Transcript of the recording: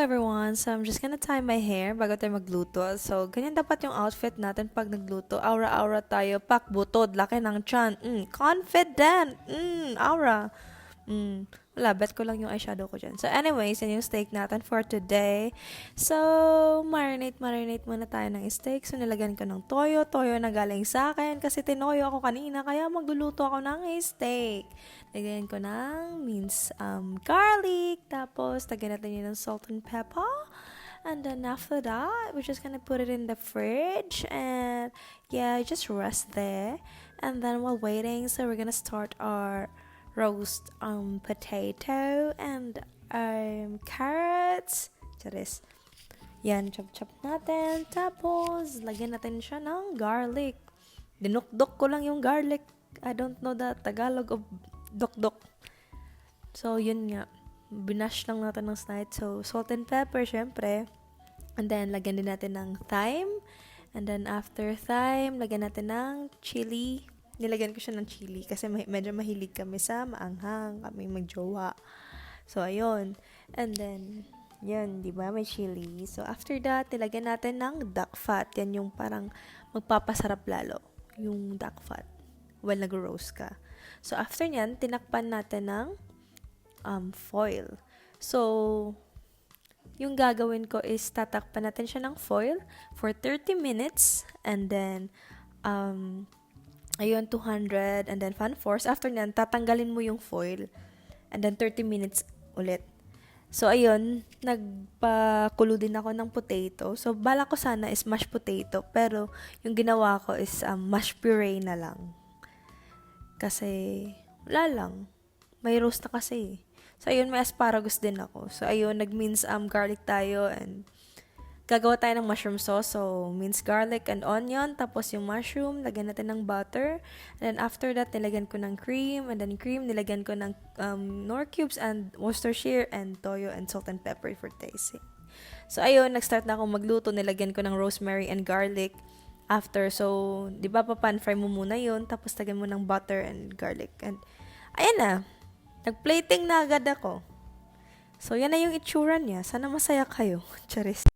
everyone! So, I'm just gonna tie my hair bago tayo magluto. So, ganyan dapat yung outfit natin pag nagluto. Aura-aura tayo. Pakbutod. Laki ng tiyan. Confident! Aura. Wala, bet ko lang yung eyeshadow ko dyan. So, anyways, yan yung steak natin for today. So, marinate muna tayo ng steak. So, nilagyan ko ng toyo. Toyo na galing sa akin kasi tinoyo ako kanina. Kaya magluluto ako ng steak. Lagyan ko ng minced garlic. Tapos, lagyan natin yun ng salt and pepper. And then after that, we're just gonna put it in the fridge. And yeah, just rest there. And then while waiting, so we're gonna start our roast potato and carrots. Charis. Yan, chop natin. Tapos, lagyan natin siya ng garlic. Dinukdok ko lang yung garlic. I don't know the Tagalog of dokdok. So, yun nga. Binash lang natin ng slight. So, salt and pepper, syempre. And then, lagyan din natin ng thyme. And then, after thyme, lagyan natin ng chili. Nilagyan ko siya ng chili kasi medyo mahilig kami sa maanghang, kami magjowa. So, ayun. And then, yun, di ba? May chili. So, after that, nilagyan natin ng duck fat. Yan yung parang magpapasarap lalo. Yung duck fat. While nag-roast ka. So, after nyan, tinakpan natin ng foil. So, yung gagawin ko is tatakpan natin siya ng foil for 30 minutes. And then, ayun, 200, and then fan force. After nyan, tatanggalin mo yung foil. And then, 30 minutes ulit. So, ayun, nagpakulo din ako ng potato. So, bala ko sana is mashed potato. Pero, yung ginawa ko is mashed puree na lang. Kasi, wala lang. May roast na kasi. So, ayun, may asparagus din ako. So, ayun, nag-mince garlic tayo and gagawa tayo ng mushroom sauce. So, minced garlic and onion. Tapos yung mushroom, lagyan natin ng butter. And then after that, nilagyan ko ng cream. And then cream, nilagyan ko ng Knorr cubes and Worcestershire and toyo and salt and pepper for tasting. So, ayun, nag-start na akong magluto. Nilagyan ko ng rosemary and garlic. After, so, di ba pan-fry mo muna yun. Tapos, lagyan mo ng butter and garlic. And, ayan na. Nag-plating na agad ako. So, yan na yung itsura niya. Sana masaya kayo. Charis.